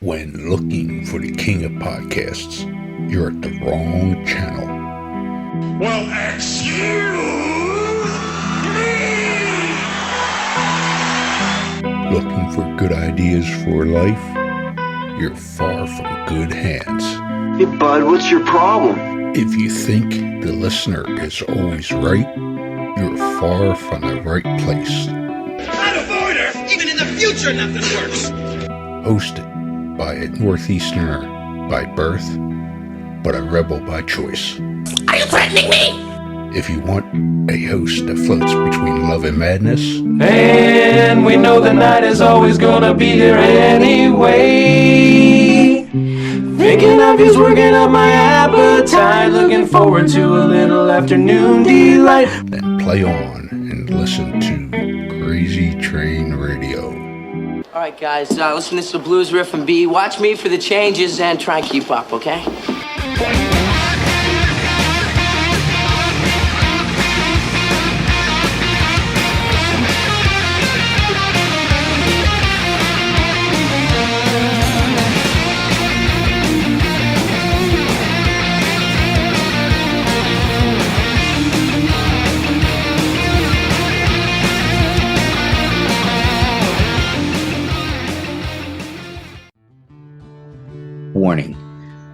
When looking for the king of podcasts, you're at the wrong channel. Well, excuse me! Looking for good ideas for life? You're far from good hands. Hey, bud, what's your problem? If you think the listener is always right, you're far from the right place. Out of order! Even in the future, nothing works! Hosted by a Northeasterner by birth, but a rebel by choice. Are you threatening me? If you want a host that floats between love and madness, and we know the night is always gonna be here anyway. Thinking of you's working up my appetite, looking forward to a little afternoon delight. then play on and listen to Crazy Train Radio. All right, guys, listen to this blues riff and B. Watch me for the changes and try and keep up, okay? Warning,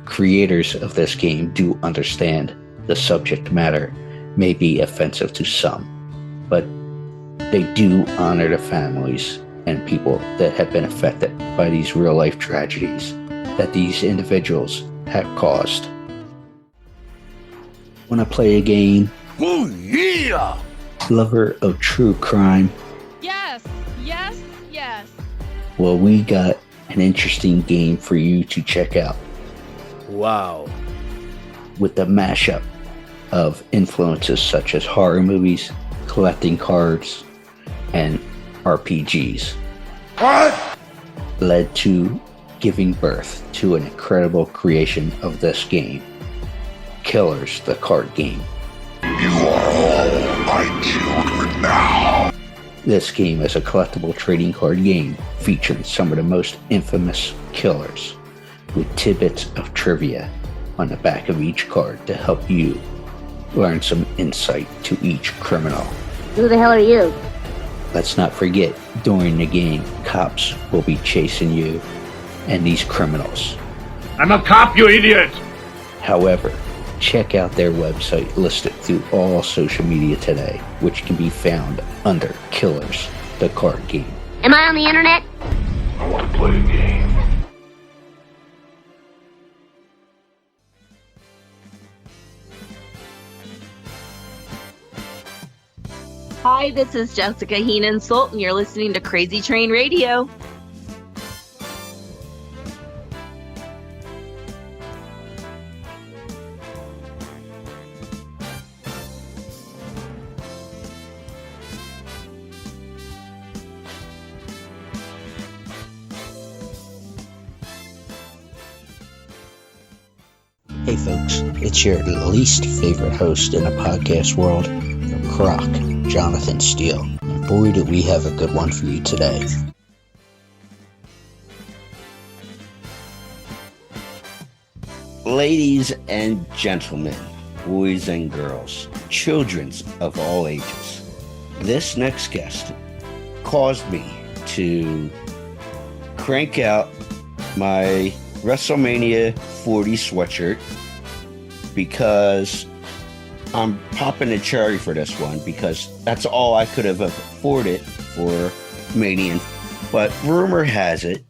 creators of this game do understand the subject matter may be offensive to some, but they do honor the families and people that have been affected by these real-life tragedies that these individuals have caused. Want to play a game? Oh, yeah! Lover of true crime? Yes, yes, yes. Well, we got an interesting game for you to check out. Wow. With the mashup of influences such as horror movies, collecting cards, and RPGs. What? Led to giving birth to an incredible creation of this game, Killers, the card game. You are all my children now. This game is a collectible trading card game featuring some of the most infamous killers, with tidbits of trivia on the back of each card to help you learn some insight to each criminal. Who the hell are you? Let's not forget, during the game, cops will be chasing you and these criminals. I'm a cop, you idiot! However, check out their website listed through all social media today, which can be found under Killers, the card game. Am I on the internet? I want to play a game. Hi, this is Jessica Heenan-Solt, and you're listening to Crazy Train Radio. Hey folks, it's your least favorite host in the podcast world, Croc, Jonathan Steele. And boy, do we have a good one for you today. Ladies and gentlemen, boys and girls, children of all ages, this next guest caused me to crank out my WrestleMania 40 sweatshirt because I'm popping a cherry for this one because that's all I could have afforded for Mania. But rumor has it,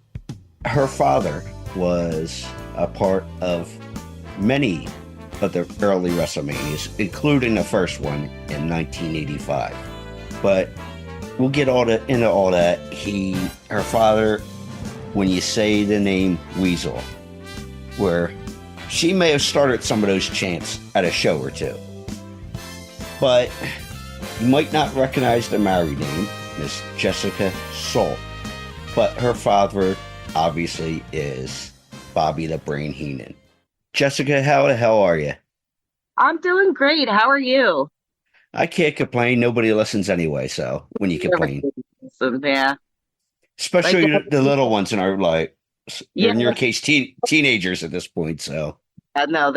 her father was a part of many of the early WrestleManias, including the first one in 1985. But we'll get into all that. Her father, when you say the name Weasel, where she may have started some of those chants at a show or two. But you might not recognize the married name, Miss Jessica Solt. But her father obviously is Bobby the Brain Heenan. Jessica, how the hell are you? I'm doing great. How are you? I can't complain. Nobody listens anyway, so when you complain. Yeah. Especially the little ones in our like, Or in your Yeah. case, teenagers at this point. So No,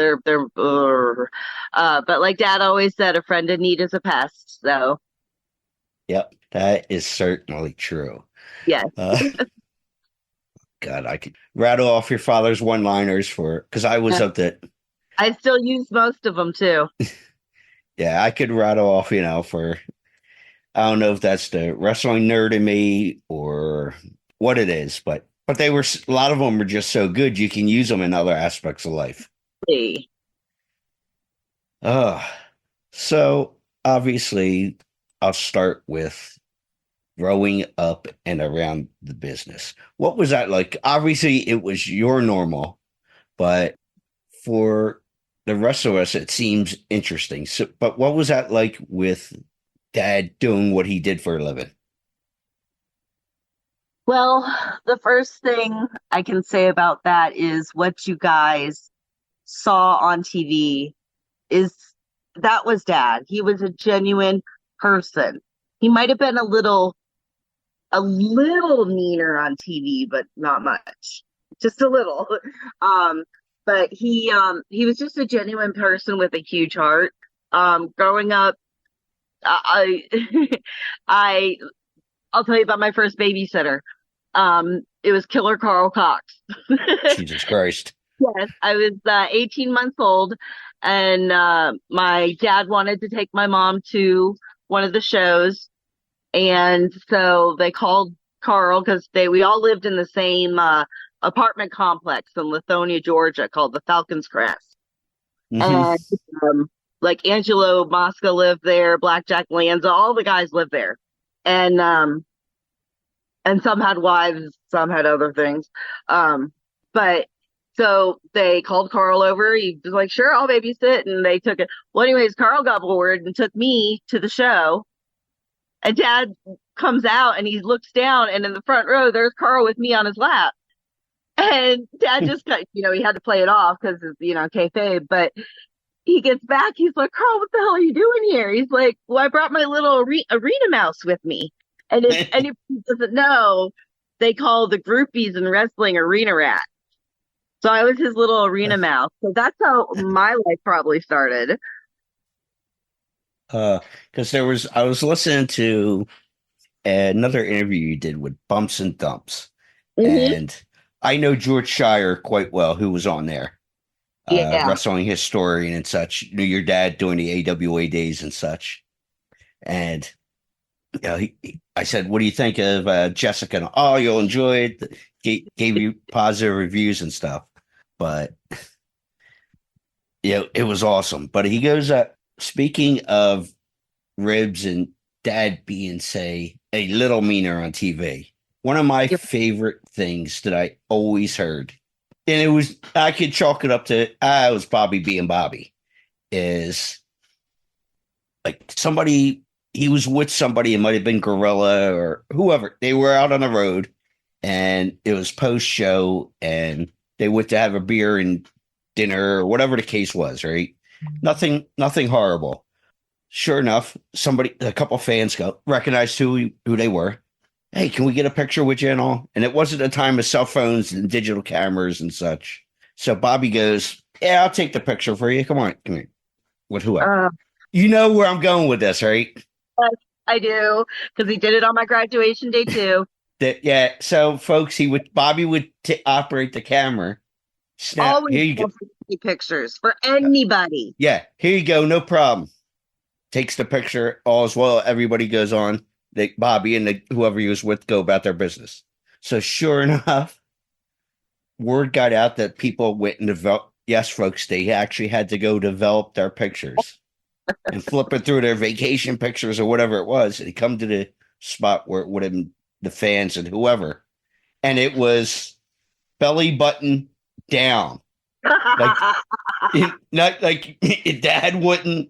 but like Dad always said, a friend in need is a pest. So yep, that is certainly true. yes, God, I could rattle off your father's one-liners because I was up that. I still use most of them too. Yeah, I could rattle off, for I don't know if that's the wrestling nerd in me or what it is, but they were a lot of them were just so good you can use them in other aspects of life. Hey. So obviously I'll start with growing up and around the business. What was that like? Obviously it was your normal, but for the rest of us it seems interesting. So, but what was that like with Dad doing what he did for a living? Well, the first thing I can say about that is what you guys saw on TV is that was Dad. He was a genuine person. He might have been a little meaner on TV, but not much. Just a little. But he was just a genuine person with a huge heart. Growing up, I I'll tell you about my first babysitter. It was Killer Carl Cox. Jesus Christ. Yes, I was 18 months old, and my dad wanted to take my mom to one of the shows, and so they called Carl because we all lived in the same apartment complex in Lithonia, Georgia, called the Falcon's Crest. And like Angelo Mosca lived there, Blackjack Lanza, all the guys lived there, and some had wives, some had other things, but. So they called Carl over. He was like, sure, I'll babysit. And they took it. Well, anyways, Carl got bored and took me to the show. And Dad comes out and he looks down, and in the front row, there's Carl with me on his lap. And Dad just got, he had to play it off because, kayfabe. But he gets back. He's like, Carl, what the hell are you doing here? He's like, well, I brought my little arena mouse with me. And if anybody doesn't know, they call the groupies in wrestling arena rats. So I was his little arena mouse. So that's how my life probably started. Because I was listening to another interview you did with Bumps and Dumps. Mm-hmm. And I know George Shire quite well, who was on there. Wrestling historian and such. Knew your dad doing the AWA days and such. And I said, what do you think of Jessica? And, oh, you'll enjoy it. Gave you positive reviews and stuff. But it was awesome. But he goes, speaking of ribs and Dad being, say, a little meaner on TV, one of my favorite things that I always heard, and I could chalk it up to, it was Bobby being Bobby, is like he was with somebody, it might have been Gorilla or whoever. They were out on the road and it was post-show and they went to have a beer and dinner or whatever the case was, right? Nothing horrible. Sure enough, a couple fans recognized who they were. Hey, can we get a picture with you and all? And it wasn't a time of cell phones and digital cameras and such. So Bobby goes, yeah, I'll take the picture for you. Come here. With whoever. You know where I'm going with this, right? Yes, I do, because he did it on my graduation day too. Yeah. So, folks, Bobby would operate the camera. Snap. Always Here you go. Pictures for anybody. Yeah. Here you go. No problem. Takes the picture. All as well. Everybody goes on. Bobby and whoever he was with go about their business. So, sure enough, word got out that people went and developed. Yes, folks, they actually had to go develop their pictures and flip it through their vacation pictures or whatever it was. And he come to the spot where it would have been the fans and whoever. And it was belly button down. Not like Dad wouldn't.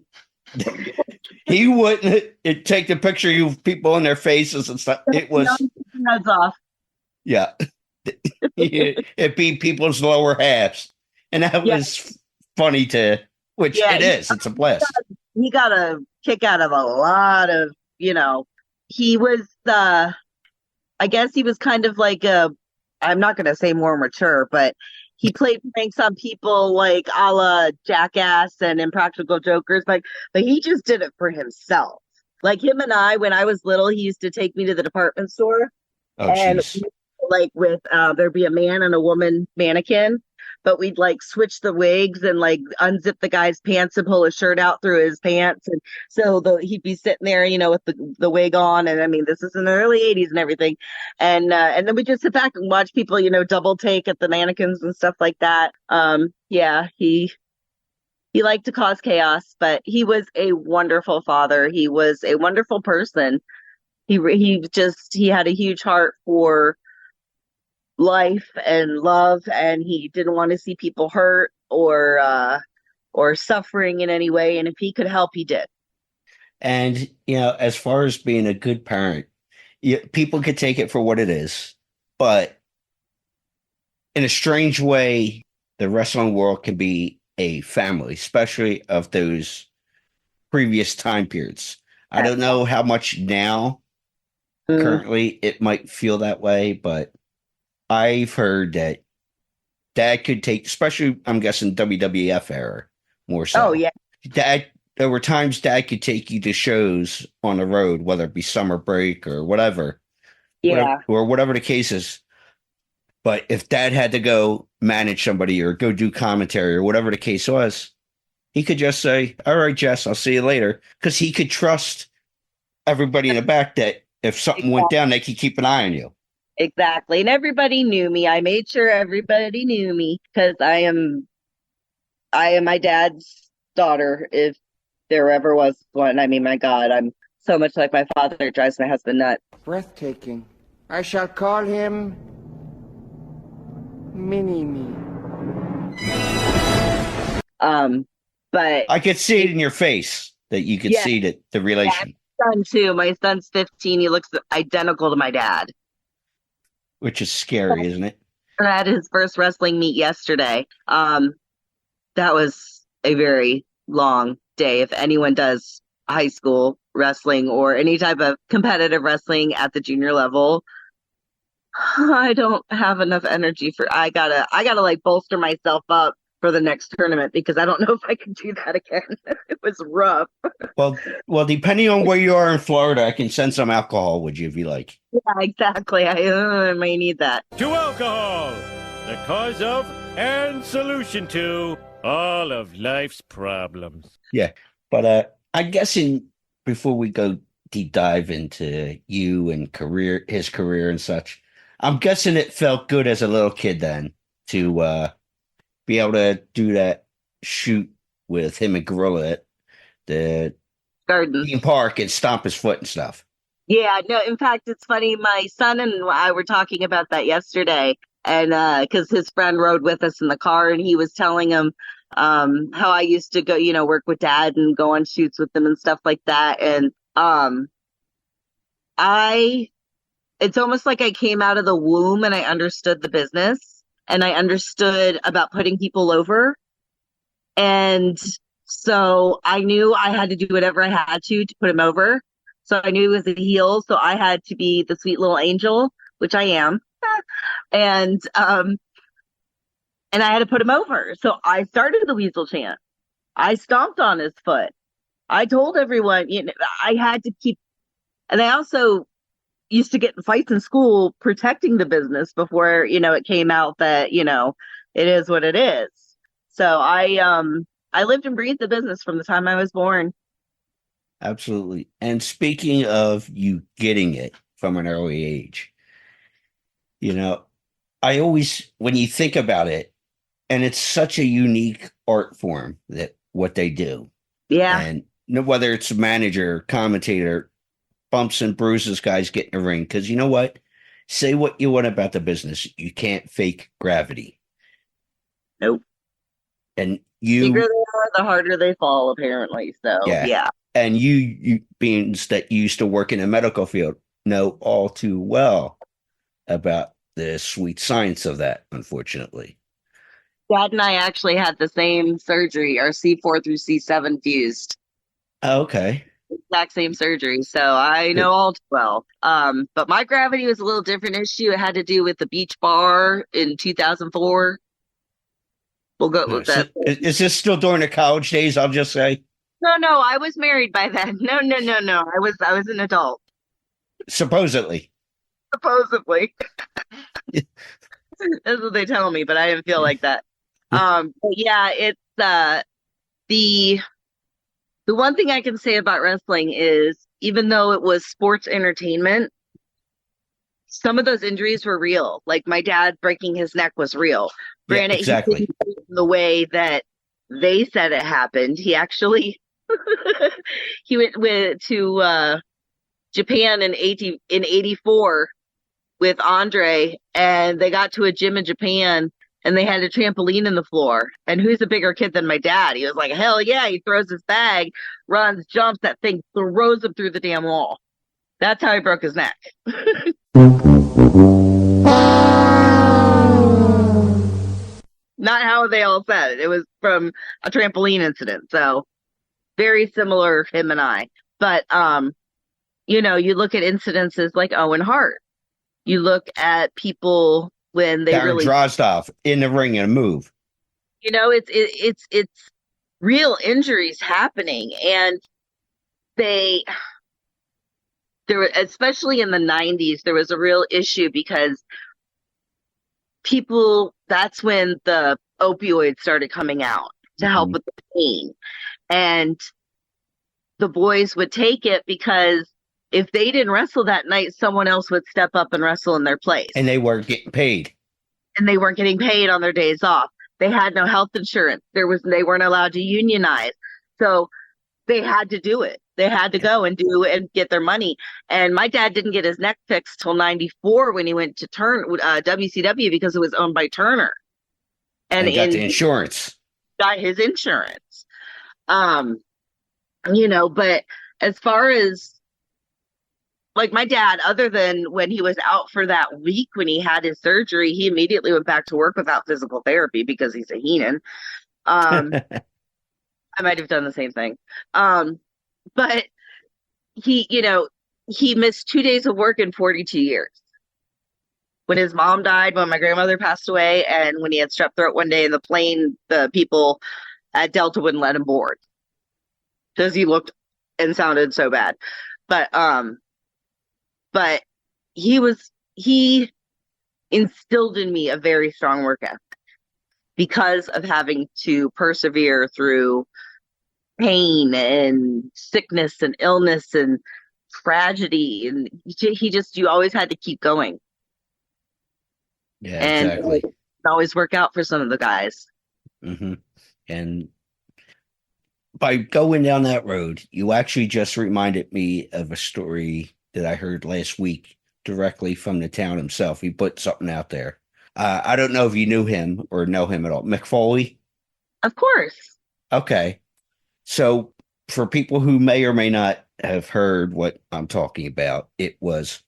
He wouldn't take the picture of people in their faces and stuff. It was heads off. Yeah. It beat people's lower halves. And that was funny which it is. It's a blast. He got a kick out of a lot of, he was I guess he was kind of like a I'm not going to say more mature, but he played pranks on people like a la Jackass and Impractical Jokers, but he just did it for himself. Like him and I, when I was little, he used to take me to the department store Oh, and jeez. like with there'd be a man and a woman mannequin, but we'd like switch the wigs and like unzip the guy's pants and pull his shirt out through his pants, and so he'd be sitting there, with the wig on, and I mean this is in the early '80s and everything, and then we just sit back and watch people, double take at the mannequins and stuff like that. Yeah, he liked to cause chaos, but he was a wonderful father. He was a wonderful person. He had a huge heart for life and love, and he didn't want to see people hurt or suffering in any way, and if he could help, he did. And, as far as being a good parent, people could take it for what it is, but in a strange way, the wrestling world can be a family, especially of those previous time periods. I don't know how much now, currently, it might feel that way, but I've heard that Dad could take, especially I'm guessing WWF era more so. Oh yeah. There were times Dad could take you to shows on the road, whether it be summer break or whatever. Yeah. Whatever the case is. But if Dad had to go manage somebody or go do commentary or whatever the case was, he could just say, "All right, Jess, I'll see you later." Because he could trust everybody in the back that if something went down, they could keep an eye on you. Exactly. And everybody knew me. I made sure everybody knew me because I am my dad's daughter, if there ever was one. I mean, my God, I'm so much like my father. It drives my husband nuts. Breathtaking. I shall call him Mini-Me. But I could see it in your face that you could see that the relation. Yeah, my son too. My son's 15. He looks identical to my dad. Which is scary, isn't it? I had his first wrestling meet yesterday. That was a very long day. If anyone does high school wrestling or any type of competitive wrestling at the junior level, I don't have enough energy I gotta like bolster myself up for the next tournament because I don't know if I can do that again. It was rough. Well, depending on where you are in Florida, I can send some alcohol with you if you like. Yeah, exactly. I may need that. To alcohol, the cause of and solution to all of life's problems. Yeah, but I'm guessing before we go deep dive into you and his career and such, I'm guessing it felt good as a little kid then to be able to do that shoot with him and Gorilla at the garden theme park and stomp his foot and stuff. Yeah, no, in fact, it's funny. My son and I were talking about that yesterday, and because his friend rode with us in the car, and he was telling him how I used to go, work with Dad and go on shoots with them and stuff like that. And it's almost like I came out of the womb and I understood the business and I understood about putting people over. And so I knew I had to do whatever I had to put him over. So I knew he was a heel. So I had to be the sweet little angel, which I am. And I had to put him over. So I started the weasel chant. I stomped on his foot. I told everyone, I had to keep, and I also used to get in fights in school protecting the business before, it came out that, it is what it is. So I lived and breathed the business from the time I was born. Absolutely. And speaking of you getting it from an early age, I always, when you think about it, and it's such a unique art form that what they do. Yeah. And whether it's a manager, commentator, bumps and bruises, guys get in the ring. Because you know what? Say what you want about the business. You can't fake gravity. Nope. And the bigger they are, the harder they fall, apparently. So, yeah. And you being that you used to work in the medical field, know all too well about the sweet science of that, unfortunately. Dad and I actually had the same surgery, our C4 through C7 fused. Oh, okay. exact same surgery, so I know all too well. But my gravity was a little different issue. It had to do with the beach bar in 2004. We'll go with that. Is this still during the college days? I'll just say. No, I was married by then. No. I was an adult. Supposedly. Supposedly. That's what they tell me, but I didn't feel like that. But yeah, it's the one thing I can say about wrestling is even though it was sports entertainment, some of those injuries were real. Like my dad breaking his neck was real. Granted, yeah, exactly. He didn't do it in the way that they said it happened. He actually he went to Japan in 84 with Andre, and they got to a gym in Japan and they had a trampoline in the floor. And who's a bigger kid than my dad? He was like, hell yeah. He throws his bag, runs, jumps, that thing throws him through the damn wall. That's how he broke his neck. Not how they all said it. It was from a trampoline incident. So very similar, him and I. But, you look at incidences like Owen Hart. You look at people when they Darren really Drozdov in the ring and a move. It's real injuries happening, and there were, especially in the 90s, there was a real issue because that's when the opioids started coming out to help with the pain, and the boys would take it because if they didn't wrestle that night, someone else would step up and wrestle in their place. And they weren't getting paid. And they weren't getting paid on their days off. They had no health insurance. They weren't allowed to unionize. So they had to do it. They had to go and get their money. And my dad didn't get his neck fixed till 94 when he went to WCW because it was owned by Turner. And got the insurance. Got his insurance. But as far as like my dad, other than when he was out for that week when he had his surgery, he immediately went back to work without physical therapy because he's a Heenan. I might have done the same thing. But he missed 2 days of work in 42 years. When his mom died, when my grandmother passed away, and when he had strep throat one day in the plane, the people at Delta wouldn't let him board because he looked and sounded so bad. But he instilled in me a very strong work ethic because of having to persevere through pain and sickness and illness and tragedy. And you always had to keep going. Yeah, exactly. And it always work out for some of the guys. Mm-hmm. And by going down that road, you actually just reminded me of a story that I heard last week directly from the town himself. He put something out there. I don't know if you knew him or know him at all. Mick Foley? Of course. Okay. So for people who may or may not have heard what I'm talking about, it was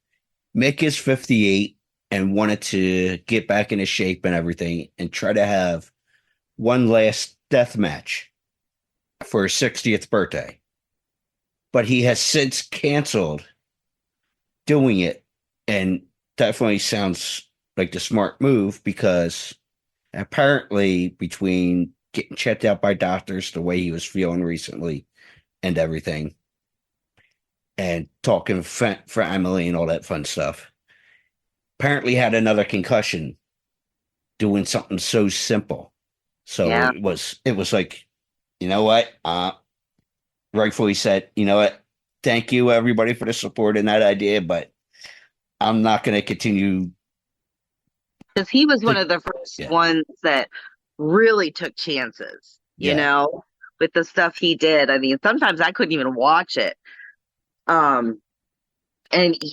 Mick is 58 and wanted to get back into shape and everything and try to have one last death match for his 60th birthday. But he has since canceled doing it, and definitely sounds like the smart move because apparently between getting checked out by doctors the way he was feeling recently and everything and talking for Emily and all that fun stuff, apparently had another concussion doing something so simple. So yeah. it was like, you know what? Rightfully said, you know what? Thank you, everybody, for the support in that idea, but I'm not going to continue. Because he was one of the first ones that really took chances, you know, with the stuff he did. I mean, sometimes I couldn't even watch it. And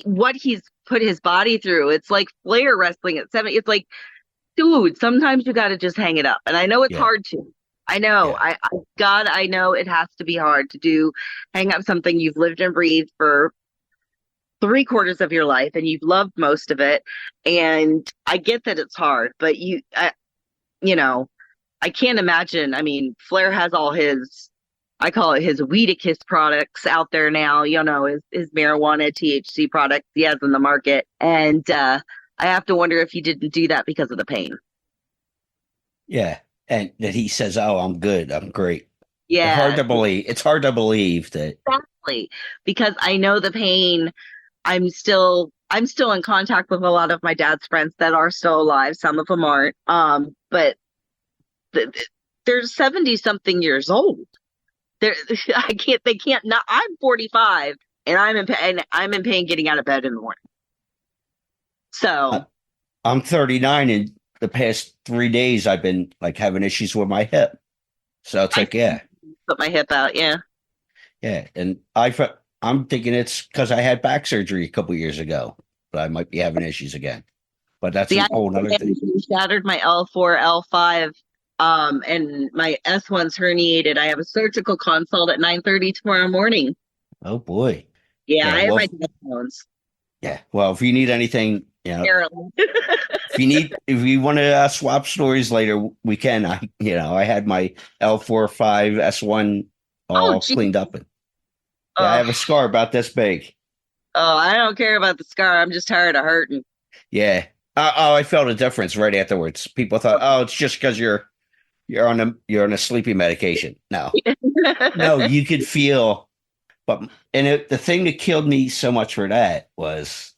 what he's put his body through, it's like Flair wrestling at 70. It's like, dude, sometimes you got to just hang it up. And I know it's hard to. I know. Yeah. I know it has to be hard to hang up something you've lived and breathed for 3/4 of your life and you've loved most of it. And I get that it's hard, but I can't imagine. I mean, Flair has all his I call it his Weedicus products out there now, his marijuana THC products he has in the market. And I have to wonder if he didn't do that because of the pain. Yeah. And that he says, "Oh, I'm good. I'm great." Yeah. It's hard to believe that. Exactly. Because I know the pain. I'm still in contact with a lot of my dad's friends that are still alive. Some of them aren't. But they're 70 something years old. They can't not. I'm 45 and I'm in pain getting out of bed in the morning. So I'm 39 and the past 3 days I've been like having issues with my hip. So it's like, yeah. Put my hip out. Yeah. Yeah. And I'm thinking it's because I had back surgery a couple years ago, but I might be having issues again. But that's a whole other thing. Shattered my L4, L5, and my S1's herniated. I have a surgical consult at 9:30 tomorrow morning. Oh boy. Yeah, I have my headphones. Yeah. Well, if you need anything, if you want to swap stories later, we can. I had my L4, 5, S1 all cleaned up. And I have a scar about this big. Oh, I don't care about the scar. I'm just tired of hurting. Yeah. I felt a difference right afterwards. People thought, "Oh, it's just because you're on a sleeping medication." No, no, you could feel. But the thing that killed me so much for that was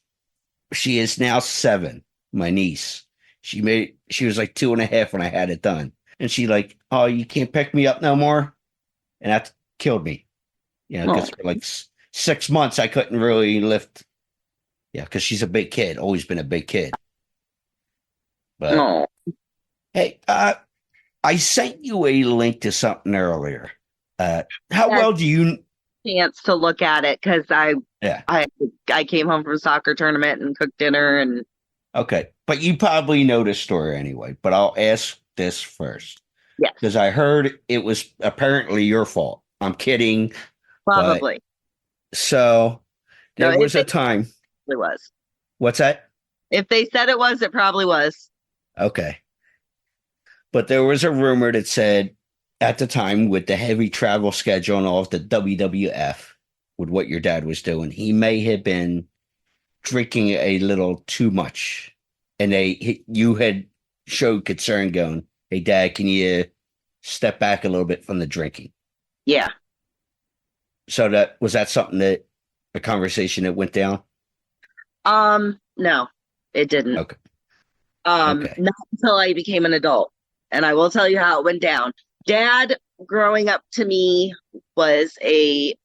she is now 7. My niece. She was like 2.5 when I had it done, and she like, "Oh, you can't pick me up no more," and that killed me. Because for like 6 months I couldn't really lift. Yeah, because she's a big kid, always been a big kid. But hey, I sent you a link to something earlier. How well do you chance to look at it? Because I came home from a soccer tournament and cooked dinner and. Okay, but you probably know this story anyway. But I'll ask this first. Yes, because I heard it was apparently your fault. I'm kidding. Probably. So there was a time. It was. What's that? If they said it was, it probably was. Okay. But there was a rumor that said at the time with the heavy travel schedule and all of the WWF with what your dad was doing, he may have been drinking a little too much. And you had showed concern going, "Hey, Dad, can you step back a little bit from the drinking?" Yeah. So was that something that a conversation that went down? No, it didn't. Okay. Not until I became an adult. And I will tell you how it went down. Dad, growing up to me, was a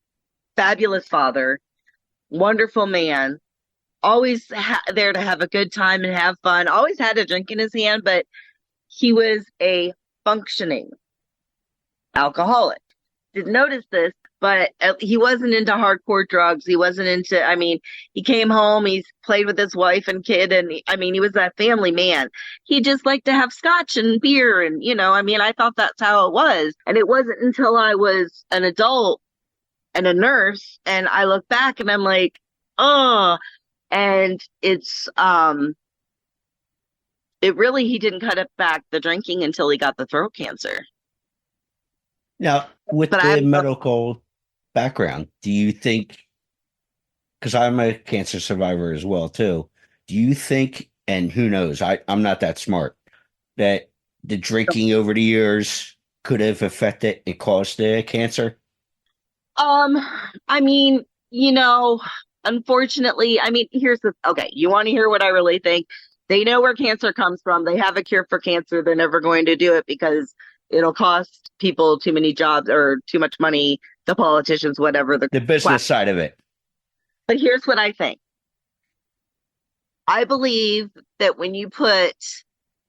fabulous father, wonderful man, always there to have a good time and have fun, always had a drink in his hand, but he was a functioning alcoholic. Didn't notice this, but he wasn't into hardcore drugs. He wasn't into, he came home, he played with his wife and kid, and he was a family man. He just liked to have scotch and beer, and, I thought that's how it was. And it wasn't until I was an adult and a nurse, and I look back and I'm like, oh, and it's, he didn't cut it back, the drinking, until he got the throat cancer. Now, with the medical background, do you think, because I'm a cancer survivor as well, too, do you think, and who knows, I'm not that smart, that the drinking over the years could have affected and caused the cancer? Unfortunately, you want to hear what I really think? They know where cancer comes from. They have a cure for cancer. They're never going to do it because it'll cost people too many jobs or too much money, the politicians, whatever. The business side of it. But here's what I think. I believe that when you put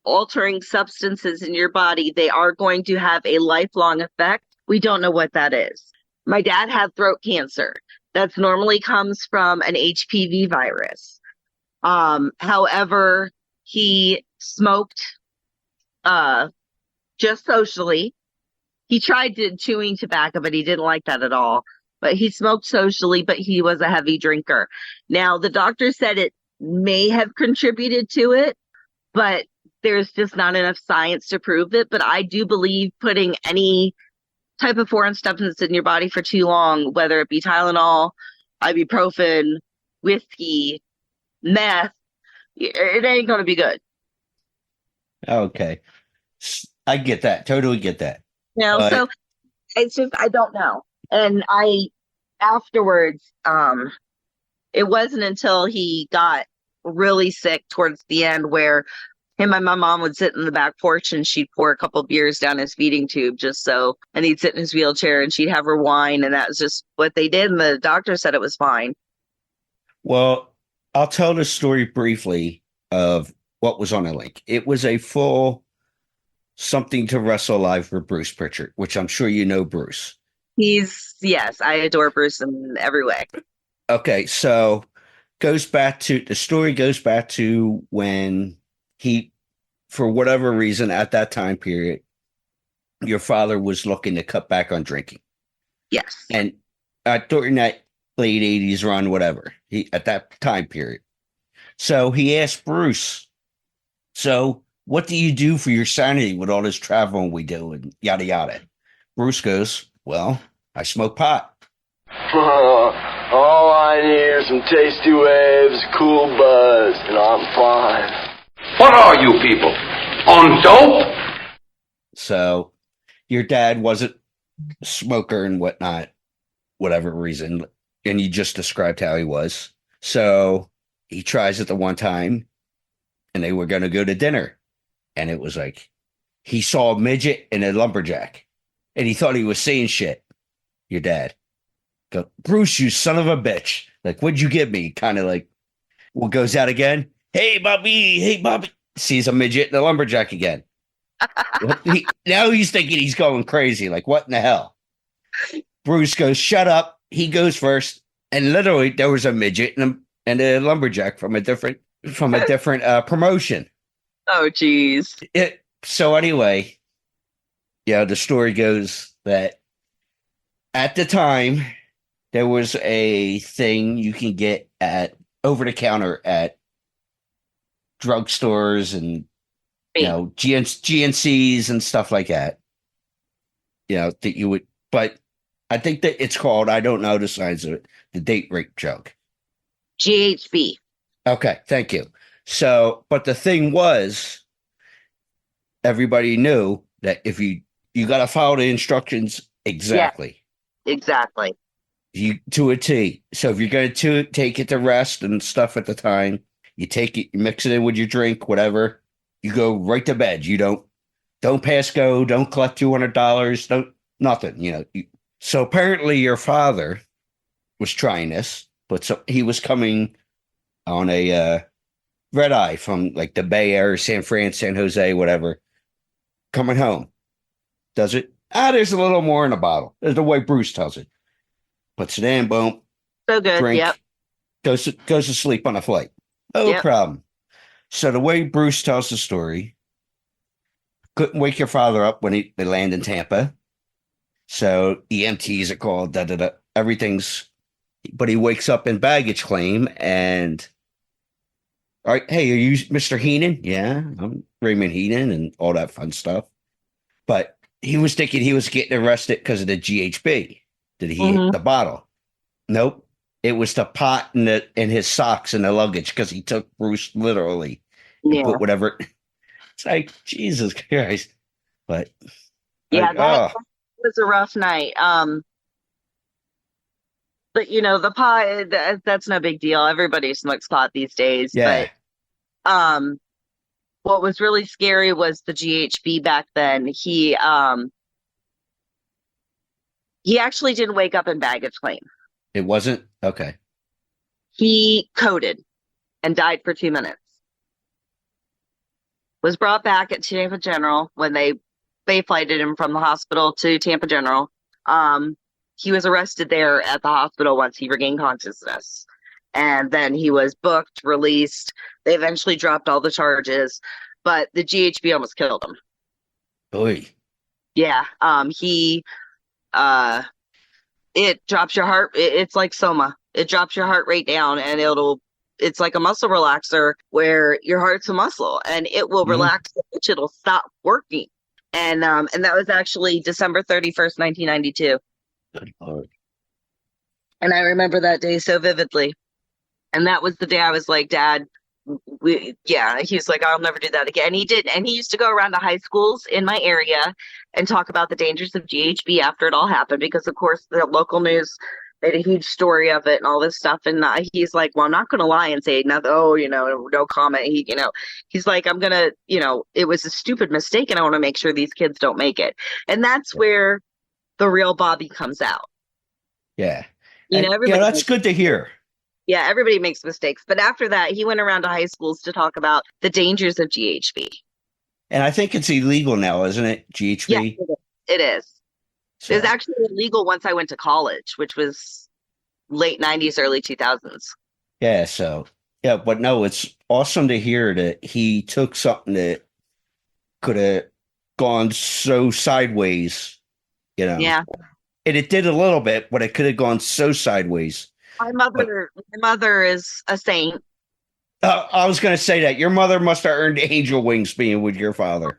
altering substances in your body, they are going to have a lifelong effect. We don't know what that is. My dad had throat cancer. That normally comes from an HPV virus. However, he smoked just socially. He tried chewing tobacco, but he didn't like that at all. But he smoked socially, but he was a heavy drinker. Now, the doctor said it may have contributed to it, but there's just not enough science to prove it. But I do believe putting any type of foreign substance in your body for too long, whether it be Tylenol, ibuprofen, whiskey, meth, it ain't going to be good. Okay. I get that. Totally get that. So it's just, I don't know. And afterwards, it wasn't until he got really sick towards the end where him and my mom would sit in the back porch and she'd pour a couple beers down his feeding tube and he'd sit in his wheelchair and she'd have her wine, and that was just what they did. And the doctor said it was fine. Well, I'll tell the story briefly of what was on the link. It was a full Something to Wrestle Live for Bruce Pritchard, which I'm sure you know Bruce. Yes, I adore Bruce in every way. Okay, so the story goes back to when he, for whatever reason at that time period, your father was looking to cut back on drinking. Yes. And during that late 80s run, whatever, at that time period. So he asked Bruce, so what do you do for your sanity with all this traveling we do and yada yada? Bruce goes, well, I smoke pot. All I need are some tasty waves, cool buzz, and I'm fine. What are you people? On dope? So your dad wasn't a smoker and whatnot, whatever reason, and you just described how he was. So he tries it the one time, and they were going to go to dinner. And it was like, he saw a midget and a lumberjack, and he thought he was saying shit. Your dad go, Bruce, you son of a bitch. Like, what'd you give me? Kind of like, what goes out again? Hey, Bobby. Sees a midget and a lumberjack again. Now he's thinking he's going crazy. Like, what in the hell? Bruce goes, shut up. He goes first. And literally there was a midget and a lumberjack from a different promotion. Oh, geez. So anyway, the story goes that at the time there was a thing you can get at over the counter at drugstores and GNCs and stuff like that. That you would, but I think that it's called, I don't know the signs of it, the date rape drug. GHB. Okay, thank you. So, but the thing was, everybody knew that if you got to follow the instructions exactly. Yeah, exactly. You to a T. So if you're going to take it to rest and stuff at the time, you take it, you mix it in with your drink, whatever. You go right to bed. You don't pass go. Don't collect $200. Don't nothing. So apparently your father was trying this, but he was coming on a red eye from like the Bay Area, San Fran, San Jose, whatever. Coming home, does it? There's a little more in a bottle. There's the way Bruce tells it. Puts it in, boom. So good. Drink, yep. Goes to sleep on a flight. No problem. So the way Bruce tells the story, couldn't wake your father up when they land in Tampa. So EMTs are called, everything's, but he wakes up in baggage claim and, all right, hey, are you Mr. Heenan? Yeah, I'm Raymond Heenan and all that fun stuff. But he was thinking he was getting arrested because of the GHB. Did he hit the bottle? Nope. It was the pot in his socks and the luggage because he took Bruce literally and put whatever. It's like, Jesus Christ. But that was a rough night. But the pot, that's no big deal. Everybody smokes pot these days. Yeah. But what was really scary was the GHB back then. He actually didn't wake up in baggage claim. It wasn't? Okay. He coded and died for 2 minutes. Was brought back at Tampa General when they flighted him from the hospital to Tampa General. He was arrested there at the hospital once he regained consciousness. And then he was booked, released. They eventually dropped all the charges, but the GHB almost killed him. Oy. Yeah. It drops your heart. It's like soma. It drops your heart rate down and it's like a muscle relaxer where your heart's a muscle and it will relax, it'll stop working. And that was actually December 31st, 1992. Good Lord. And I remember that day so vividly. And that was the day I was like, Dad, he was like, I'll never do that again. And he did. And he used to go around to high schools in my area and talk about the dangers of GHB after it all happened, because of course the local news made a huge story of it and all this stuff. And he's like, well, I'm not going to lie and say nothing. Oh, no comment. He's like, I'm going to, it was a stupid mistake and I want to make sure these kids don't make it. And that's where the real Bobby comes out. Yeah. That's good to hear. Yeah, everybody makes mistakes. But after that, he went around to high schools to talk about the dangers of GHB. And I think it's illegal now, isn't it? GHB? Yeah, it is. So. It was actually illegal once I went to college, which was late 90s, early 2000s. Yeah, but no, it's awesome to hear that he took something that could have gone so sideways, Yeah. And it did a little bit, but it could have gone so sideways. My mother is a saint. I was going to say that your mother must have earned angel wings being with your father.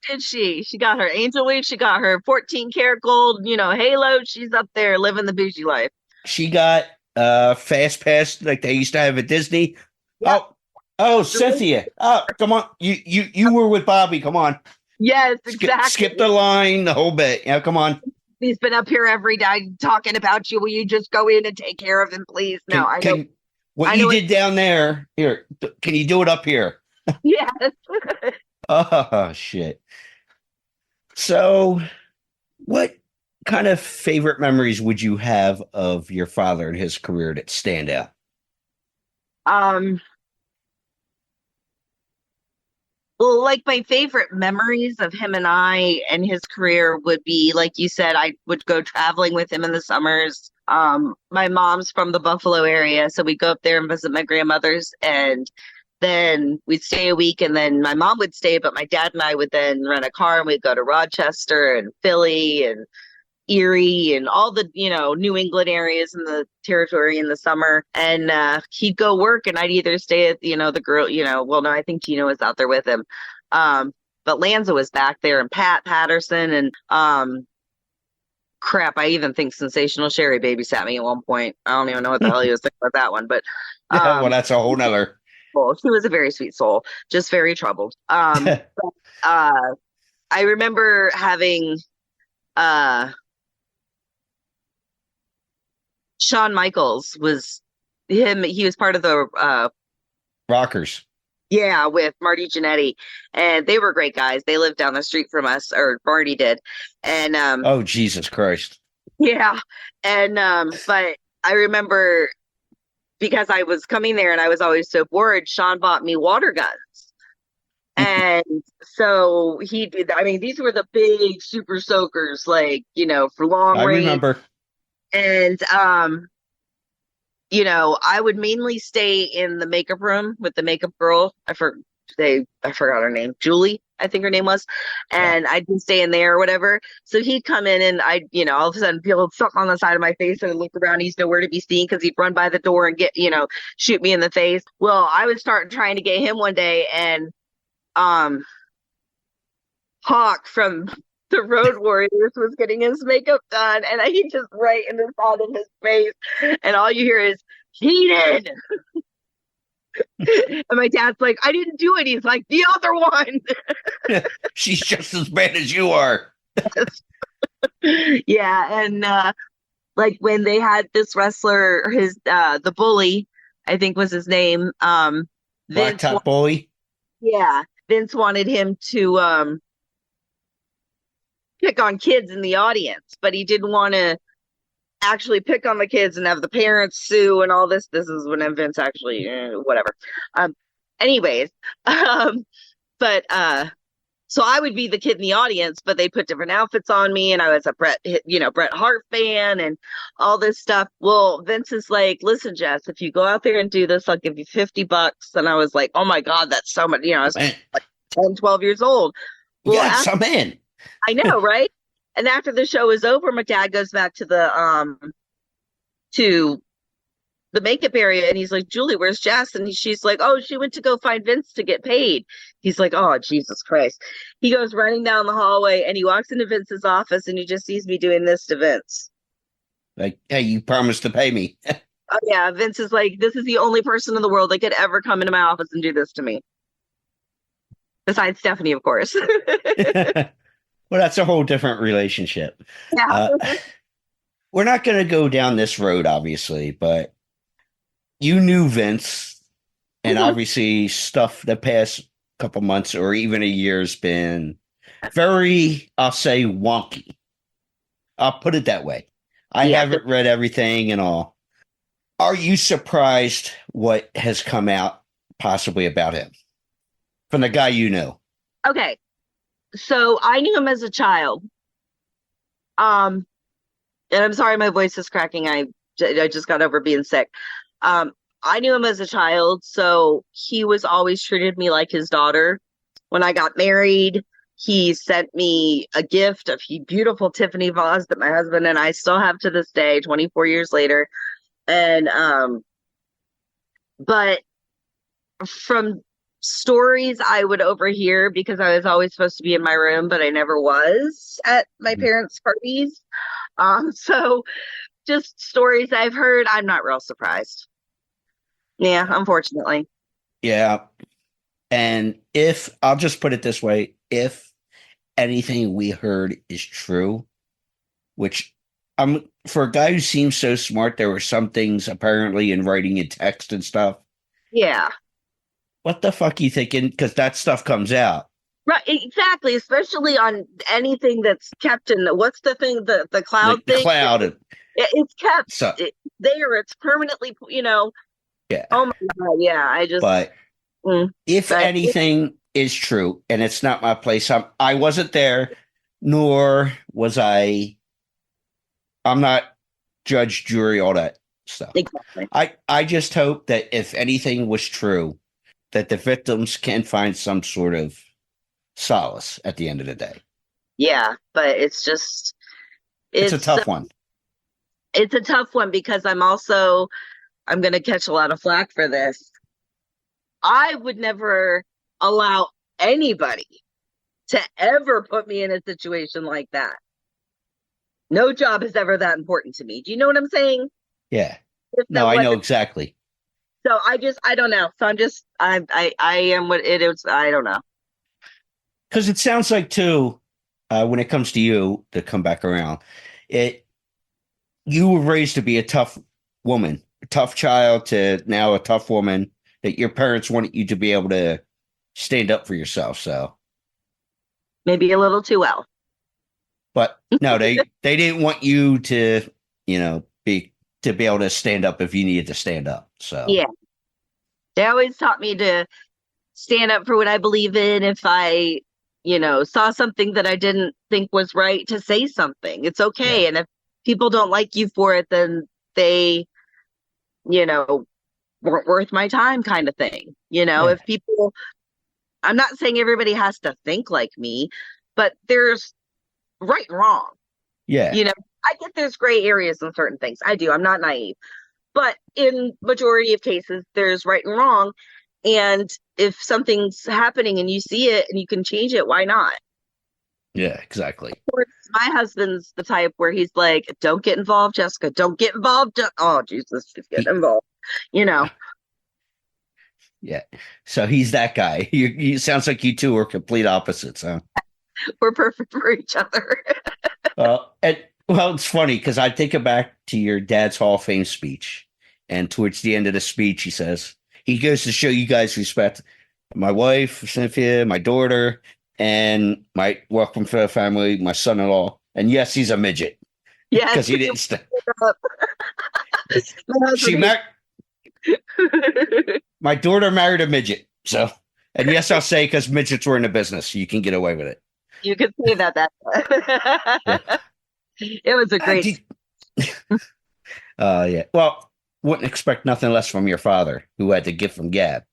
Did she? She got her angel wings. She got her 14 karat gold, halo. She's up there living the bougie life. She got fast pass like they used to have at Disney. Yep. Oh, Cynthia. Oh, come on. You were with Bobby. Come on. Yes, exactly. Skip the line, the whole bit. Yeah, come on. He's been up here every day talking about you. Will you just go in and take care of him, please? No, I know. What you did down there, here, can you do it up here? Yes. Oh, shit. So, what kind of favorite memories would you have of your father and his career that stand out? Well, like my favorite memories of him and I and his career would be, like you said, I would go traveling with him in the summers. My mom's from the Buffalo area, so we'd go up there and visit my grandmother's, and then we'd stay a week, and then my mom would stay, but my dad and I would then rent a car and we'd go to Rochester and Philly and Erie and all the, New England areas in the territory in the summer. And he'd go work and I'd either stay at, the girl, well, no, I think Tina was out there with him. But Lanza was back there and Pat Patterson and crap, I even think Sensational Sherry babysat me at one point. I don't even know what the hell he was thinking about that one, but well, that's a whole nother. Well, she was a very sweet soul, just very troubled. I remember having Shawn Michaels was him. He was part of the Rockers. Yeah, with Marty Jannetty, and they were great guys. They lived down the street from us, or Marty did. And oh, Jesus Christ. Yeah, and but I remember because I was coming there and I was always so bored. Shawn bought me water guns, and so he did. I mean, these were the big super soakers, like for long range. I remember. And I would mainly stay in the makeup room with the makeup girl. I forgot her name, Julie, I think her name was. And I'd stay in there or whatever. So he'd come in and I'd, all of a sudden feel something on the side of my face and I'd look around. He's nowhere to be seen because he'd run by the door and get, shoot me in the face. Well, I would start trying to get him one day, and Hawk from the Road Warriors was getting his makeup done, and he just right in the side of his face, and all you hear is "Heenan." And my dad's like, "I didn't do it." He's like, "The other one." She's just as bad as you are. Yeah, and like when they had this wrestler, his the Bully, I think was his name. Blacktop Bully. Yeah, Vince wanted him to pick on kids in the audience, but he didn't want to actually pick on the kids and have the parents sue and all this. This is when Vince actually, whatever. Anyways, but so I would be the kid in the audience, but they put different outfits on me, and I was a Bret Hart fan and all this stuff. Well, Vince is like, "Listen, Jess, if you go out there and do this, I'll give you $50." And I was like, "Oh my God, that's so much." I was like 10, 12 years old. Well, yeah, some in. I know, right? And after the show is over, my dad goes back to the makeup area, and he's like, "Julie, where's Jess?" And she's like, "Oh, she went to go find Vince to get paid." He's like, oh, Jesus Christ. He goes running down the hallway and he walks into Vince's office and he just sees me doing this to Vince. Like, hey, you promised to pay me. Oh, yeah. Vince is like, this is the only person in the world that could ever come into my office and do this to me. Besides Stephanie, of course. Well, that's a whole different relationship. Yeah. We're not going to go down this road, obviously, but you knew Vince, and obviously stuff the past couple months or even a year has been very, I'll say, wonky. I'll put it that way. I haven't read everything and all. Are you surprised what has come out possibly about him from the guy you know? Okay. So I knew him as a child. And I'm sorry my voice is cracking. I just got over being sick. I knew him as a child, so he was always treated me like his daughter. When I got married, he sent me a gift of a beautiful Tiffany vase that my husband and I still have to this day, 24 years later. And but from stories I would overhear, because I was always supposed to be in my room, but I never was at my parents' parties. So just stories I've heard, I'm not real surprised. Yeah, unfortunately. Yeah. And if, I'll just put it this way, if anything we heard is true, which for a guy who seems so smart, there were some things apparently in writing and text and stuff. Yeah. What the fuck are you thinking? Because that stuff comes out. Right, exactly. Especially on anything that's kept in what's the thing, the cloud thing? The cloud. It's kept So, there. It's permanently, yeah. Oh my God. Yeah. I just. But if anything is true, and it's not my place, I wasn't there, nor was I'm not judge, jury, all that stuff. Exactly. I just hope that if anything was true, that the victims can find some sort of solace at the end of the day. Yeah, but it's just it's a tough one. It's a tough one because I'm going to catch a lot of flack for this. I would never allow anybody to ever put me in a situation like that. No job is ever that important to me. Do you know what I'm saying? Yeah. No, I know exactly. So I don't know. So I am what it is. I don't know. Because it sounds like too, when it comes to you, to come back around, you were raised to be a tough woman, a tough child to now a tough woman, that your parents wanted you to be able to stand up for yourself. So maybe a little too well. But no, they didn't want you to, be able to stand up if you needed to stand up. So yeah, they always taught me to stand up for what I believe in. If I, saw something that I didn't think was right, to say something. It's okay. Yeah. And if people don't like you for it, then they, weren't worth my time, kind of thing. If people, I'm not saying everybody has to think like me, but there's right and wrong. Yeah. I get there's gray areas in certain things. I do. I'm not naive. But in majority of cases, there's right and wrong. And if something's happening and you see it and you can change it, why not? Yeah, exactly. Of course, my husband's the type where he's like, don't get involved, Jessica. Don't get involved. Oh, Jesus, just get involved. Yeah. So he's that guy. You sounds like you two are complete opposites, huh? We're perfect for each other. It's funny because I think back to your dad's Hall of Fame speech, and towards the end of the speech, he goes to show you guys respect my wife, Cynthia, my daughter, and my welcome to the family, my son-in-law. And yes, he's a midget. Yeah, because he didn't stay. My daughter married a midget. So, and yes, I'll say because midgets were in the business, you can get away with it. You could say that. Yeah. It was a great. Yeah. Well, wouldn't expect nothing less from your father, who had the gift from Gab.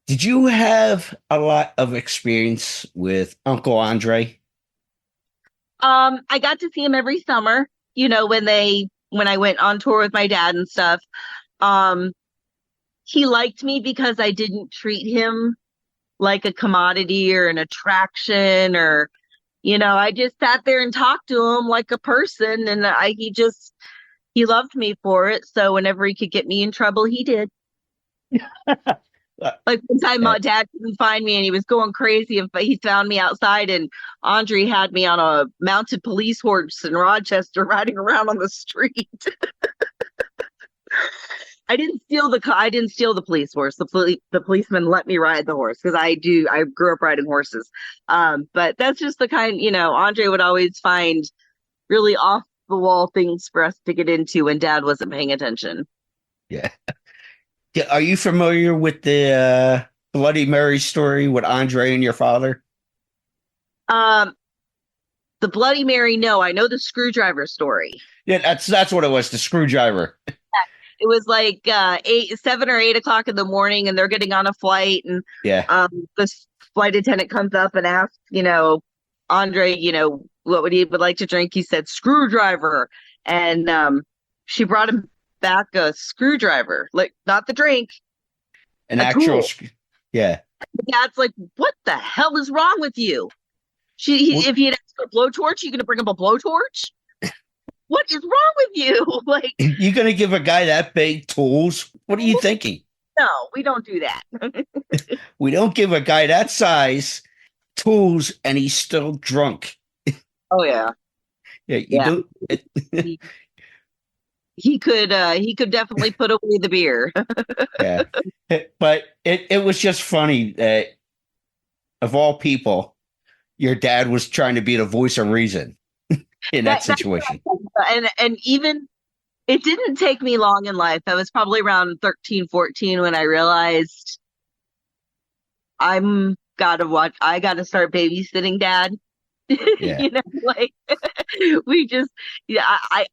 Did you have a lot of experience with Uncle Andre? I got to see him every summer. When I went on tour with my dad and stuff. He liked me because I didn't treat him like a commodity or an attraction or, I just sat there and talked to him like a person, and he loved me for it. So whenever he could get me in trouble, he did. Like one time my dad couldn't find me and he was going crazy, and he found me outside, and Andre had me on a mounted police horse in Rochester riding around on the street. I didn't steal the police horse. The policeman let me ride the horse because I grew up riding horses. But that's just the kind, Andre would always find really off the wall things for us to get into when Dad wasn't paying attention. Yeah. Yeah, are you familiar with the Bloody Mary story with Andre and your father? The Bloody Mary, no. I know the screwdriver story. Yeah, that's what it was, the screwdriver. It was like 7 or 8 o'clock in the morning, and they're getting on a flight, and the flight attendant comes up and asks, Andre, what he would like to drink. He said screwdriver, and she brought him back a screwdriver, like not the drink, an actual yeah. Dad's like, what the hell is wrong with you? If he had asked for a blowtorch, you gonna bring him a blowtorch? What is wrong with you? Like, you gonna give a guy that big tools? What are you thinking? No, we don't do that. We don't give a guy that size tools, and he's still drunk. Oh yeah. Yeah, He could definitely put away the beer. Yeah. But it was just funny that of all people, your dad was trying to be the voice of reason in that situation. And even it didn't take me long in life. I was probably around 13, 14 when I realized I got to start babysitting Dad. Yeah.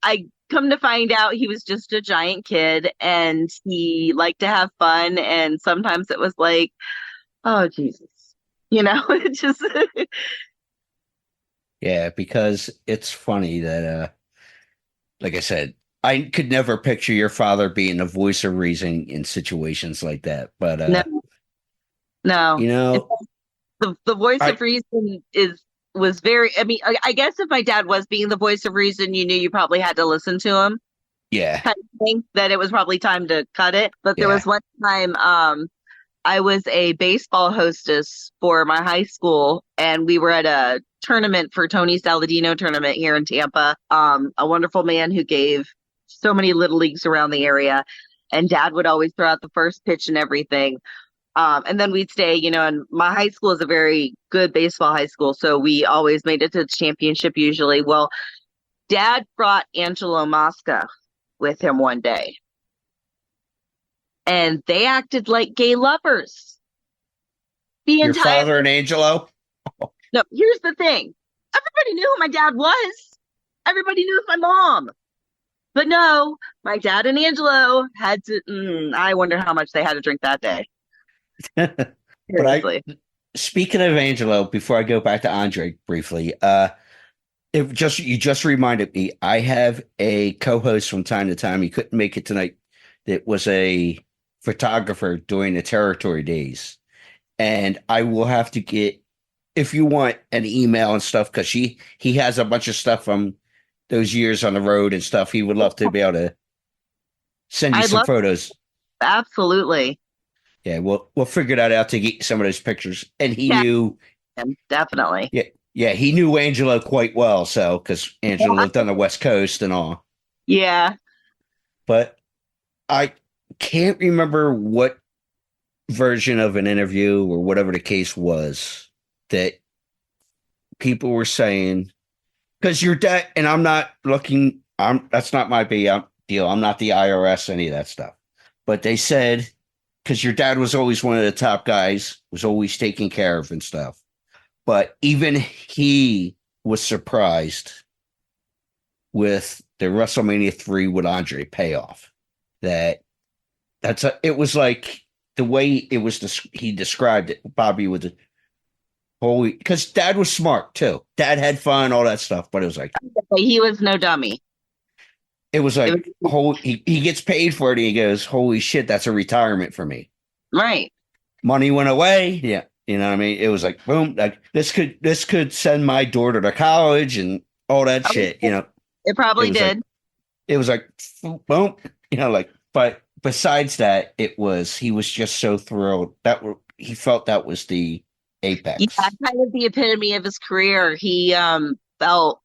I come to find out he was just a giant kid, and he liked to have fun, and sometimes it was like, oh Jesus, it just Yeah, because it's funny that like I said, I could never picture your father being the voice of reason in situations like that. But no. The voice of reason was very, I guess if my dad was being the voice of reason, you knew you probably had to listen to him. Yeah. Kind of thing, that it was probably time to cut it. But there was one time I was a baseball hostess for my high school, and we were at a tournament for Tony Saladino tournament here in Tampa. A wonderful man who gave so many little leagues around the area, and Dad would always throw out the first pitch and everything. And then we'd stay, and my high school is a very good baseball high school, so we always made it to the championship usually. Well, Dad brought Angelo Mosca with him one day, and they acted like gay lovers. Your father and Angelo? No, here's the thing. Everybody knew who my dad was. Everybody knew my mom. But no, my dad and Angelo had to, I wonder how much they had to drink that day. But speaking of Angelo, before I go back to Andre briefly, you just reminded me, I have a co-host from time to time. He couldn't make it tonight. That was a photographer during the territory days. And I will have to get, if you want, an email and stuff, because he has a bunch of stuff from those years on the road and stuff. He would love to be able to send you some photos. Absolutely. Yeah, we'll figure that out to get some of those pictures. And he knew, definitely. Yeah, he knew Angelo quite well. So, because Angelo lived on the West Coast and all. Yeah. But I can't remember what version of an interview or whatever the case was that people were saying, because your dad, and I'm not looking, that's not my deal. I'm not the IRS, any of that stuff. But they said, because your dad was always one of the top guys, was always taken care of and stuff. But even he was surprised with the WrestleMania 3 with Andre payoff. It was like the way it was, he described it, Bobby, with the whole, because Dad was smart too. Dad had fun, all that stuff, but it was like, he was no dummy. It was like, he gets paid for it. And he goes, holy shit, that's a retirement for me. Right. Money went away. Yeah. You know what I mean? It was like boom, like this could send my daughter to college and all that shit. You know, It probably did. It was like boom, you know, like. But besides that, he was just so thrilled he felt that was the apex. Yeah, kind of the epitome of his career. He felt,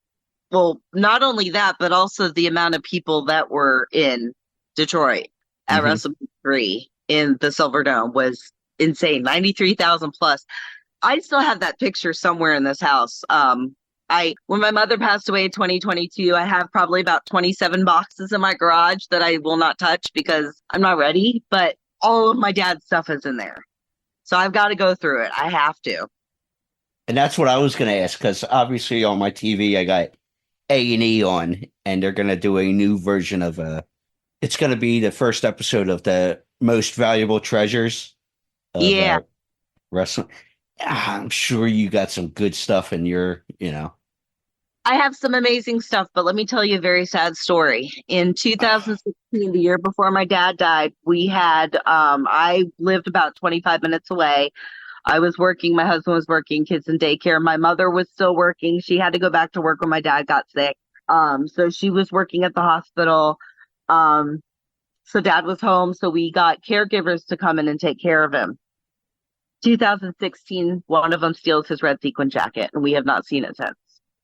well, not only that, but also the amount of people that were in Detroit at WrestleMania 3 in the Silver Dome was insane. 93,000 plus. I still have that picture somewhere in this house. When my mother passed away in 2022, I have probably about 27 boxes in my garage that I will not touch because I'm not ready, but all of my dad's stuff is in there. So I've got to go through it. I have to. And that's what I was going to ask, because obviously on my TV, I got A&E on, and they're going to do a new version of it's going to be the first episode of the most valuable treasures of wrestling. I'm sure you got some good stuff in your, I have some amazing stuff, but let me tell you a very sad story. In 2016, the year before my dad died, we had, I lived about 25 minutes away. I was working, my husband was working, kids in daycare. My mother was still working. She had to go back to work when my dad got sick. So she was working at the hospital. So dad was home. So we got caregivers to come in and take care of him. 2016, one of them steals his red sequin jacket, and we have not seen it since.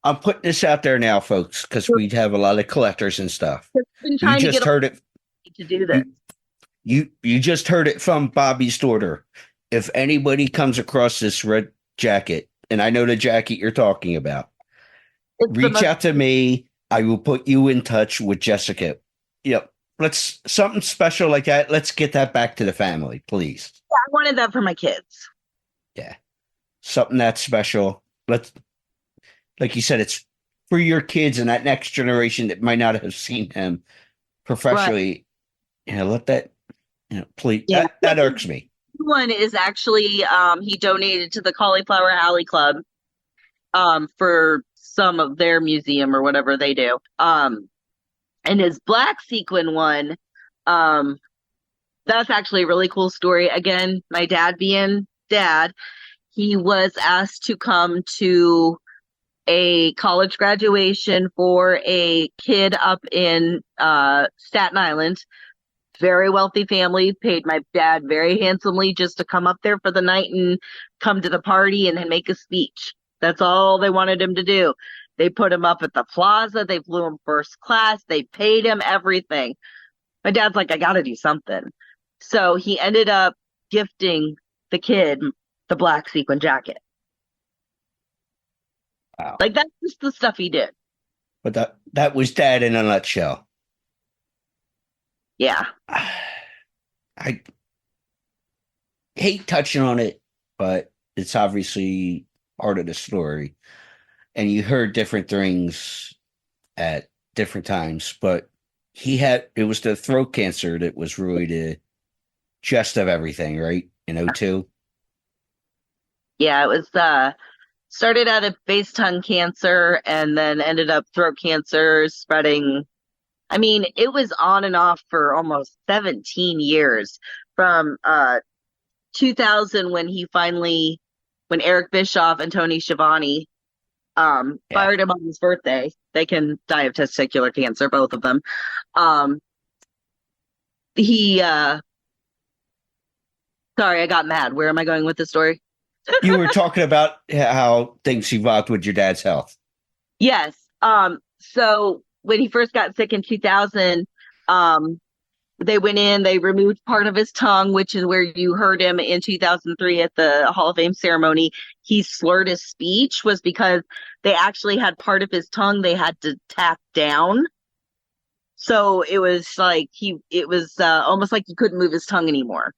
I'm putting this out there now, folks, because we have a lot of collectors and stuff. Been trying you just heard it to do this. You just heard it from Bobby's daughter. If anybody comes across this red jacket, and I know the jacket you're talking about, reach out to me. I will put you in touch with Jessica. Yep. Something special like that. Let's get that back to the family, please. Yeah, I wanted that for my kids. Yeah. Something that's special. Like you said, it's for your kids and that next generation that might not have seen him professionally. Right. Let that, please. Yeah. That irks me. One is actually, he donated to the Cauliflower Alley Club for some of their museum or whatever they do. And his black sequin one, that's actually a really cool story. Again, my dad being dad, he was asked to come to a college graduation for a kid up in Staten Island. Very wealthy family, paid my dad very handsomely just to come up there for the night and come to the party and make a speech. That's all they wanted him to do. They put him up at the plaza. They flew him first class. They paid him everything. My dad's like, I got to do something. So he ended up gifting the kid the black sequin jacket. Wow. Like, that's just the stuff he did. But that was dad in a nutshell. Yeah. I hate touching on it, but it's obviously part of the story. And you heard different things at different times, but it was the throat cancer that was really the gist of everything, right? In 2002. Yeah, it was started out at base tongue cancer and then ended up throat cancer spreading. I mean, it was on and off for almost 17 years from 2000 when Eric Bischoff and Tony Schiavone fired him on his birthday. They can die of testicular cancer, both of them. Sorry, I got mad. Where am I going with the story? You were talking about how things evolved with your dad's health. Yes. So when he first got sick in 2000, they went in, they removed part of his tongue, which is where you heard him in 2003 at the Hall of Fame ceremony. He slurred his speech was because they actually had part of his tongue they had to tap down. So it was like almost like he couldn't move his tongue anymore.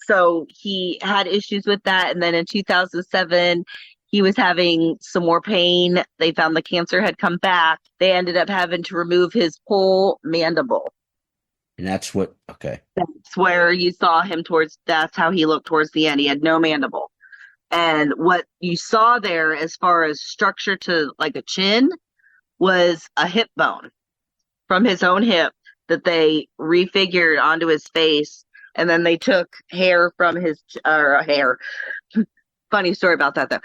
So he had issues with that. And then in 2007, he was having some more pain. They found the cancer had come back. They ended up having to remove his whole mandible. And that's That's where you saw him that's how he looked towards the end. He had no mandible. And what you saw there as far as structure to like a chin was a hip bone from his own hip that they refigured onto his face. and then they took hair from his hair. Funny story about that though.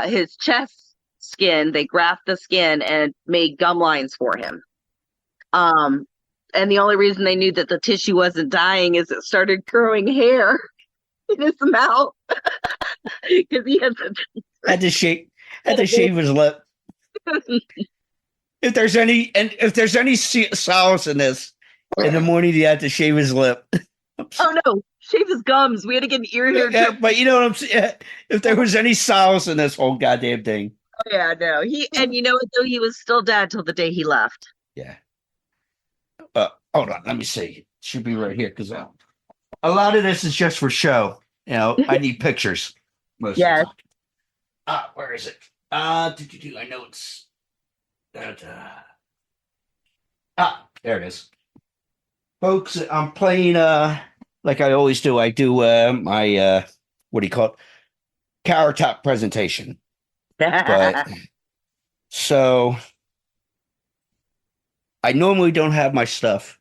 His chest skin, they grafted the skin and made gum lines for him. And the only reason they knew that the tissue wasn't dying is it started growing hair in his mouth because he had to shave his lip. If there's any solace in this, in the morning he had to shave his lip. Oh no, shave his gums. We had to get an ear hair. Yeah, but you know what I'm saying? If there was any solace in this whole goddamn thing. Oh yeah, no. And you know what though? He was still dad till the day he left. Yeah. Hold on, let me see. It should be right here because a lot of this is just for show. You know, I need pictures. Most of the time. Where is it? I know it's that. There it is. Folks, I'm playing like I always do. I do my what do you call it? Countertop presentation. But so I normally don't have my stuff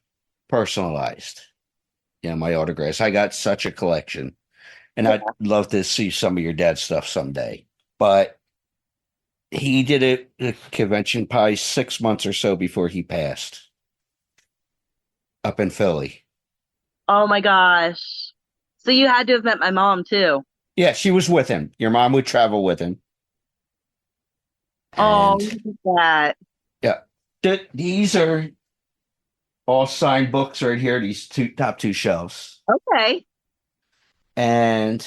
personalized. Yeah, my autographs. I got such a collection. And I'd love to see some of your dad's stuff someday. But he did it at a convention probably 6 months or so before he passed. Up in Philly. Oh my gosh. So you had to have met my mom too. Yeah, she was with him. Your mom would travel with him. Oh, look at that. Yeah. These are all signed books right here, these top two shelves. Okay. And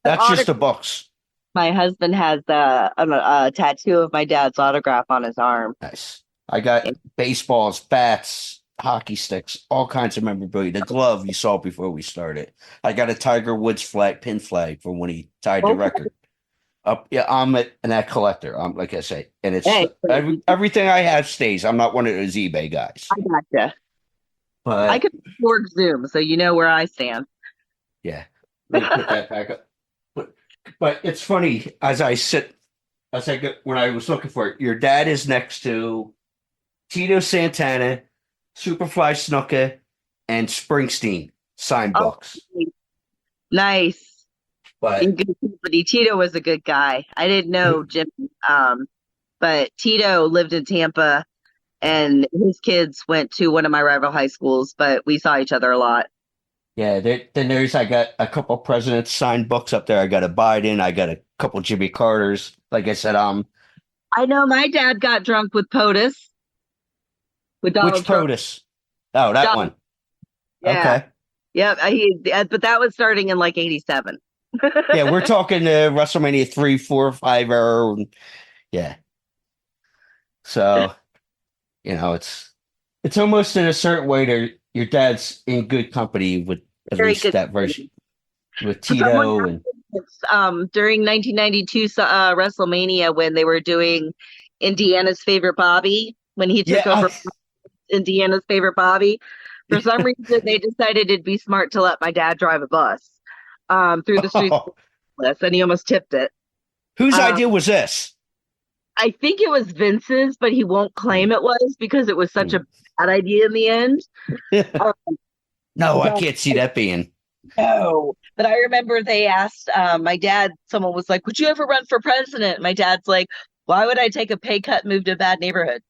that's just the books. My husband has a tattoo of my dad's autograph on his arm. Nice. I got baseballs, bats, hockey sticks, all kinds of memorabilia. The glove you saw before we started. I got a Tiger Woods pin flag from when he tied the record. Yeah, I'm an that collector. Like I say, and it's everything I have stays. I'm not one of those eBay guys. I gotcha. But I could work Zoom, so you know where I stand. Yeah, let me put that back up. But it's funny when I was looking for it. Your dad is next to Tito Santana, Superfly Snuka, and Springsteen signed books. Nice. But in good company. Tito was a good guy. I didn't know Jim, but Tito lived in Tampa, and his kids went to one of my rival high schools, but we saw each other a lot. Yeah, I got a couple presidents signed books up there. I got a Biden. I got a couple Jimmy Carters. Like I said, I know my dad got drunk with POTUS. With Donald which Trump. POTUS? Oh, that one. Yeah. Okay. Yeah, but that was starting in like 87. Yeah, we're talking WrestleMania 3, 4, 5 era. Yeah. So, it's almost in a certain way your dad's in good company with at Very least good that version with Tito and during 1992 WrestleMania when they were doing Indiana's Favorite Bobby when he took over Indiana's Favorite Bobby. For some reason, they decided it'd be smart to let my dad drive a bus through the streets, and he almost tipped it. Whose idea was this? I think it was Vince's, but he won't claim it was because it was such a bad idea in the end. No, I can't see that being. No, but I remember they asked my dad, someone was like, would you ever run for president? My dad's like, why would I take a pay cut and move to a bad neighborhood?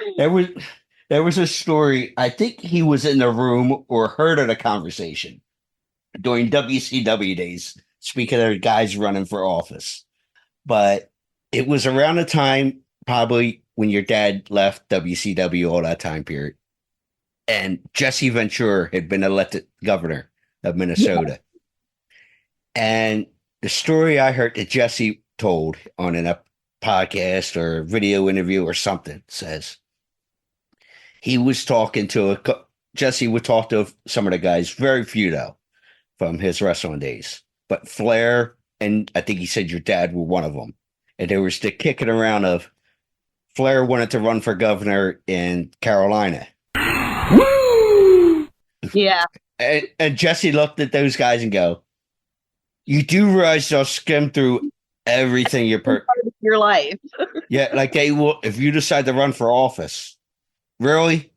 There was a story. I think he was in the room or heard of the conversation during WCW days. Speaking of guys running for office, but it was around the time probably when your dad left WCW, all that time period, and Jesse Ventura had been elected governor of Minnesota. And the story I heard that Jesse told on a podcast or video interview or something says he was talking to Jesse would talk to some of the guys, very few though, from his wrestling days. But Flair and I think he said your dad were one of them. And there was the kicking around of Flair wanted to run for governor in Carolina. Woo! Yeah. And Jesse looked at those guys and go, you do realize they'll skim through everything your life. Yeah, like they will if you decide to run for office. Really?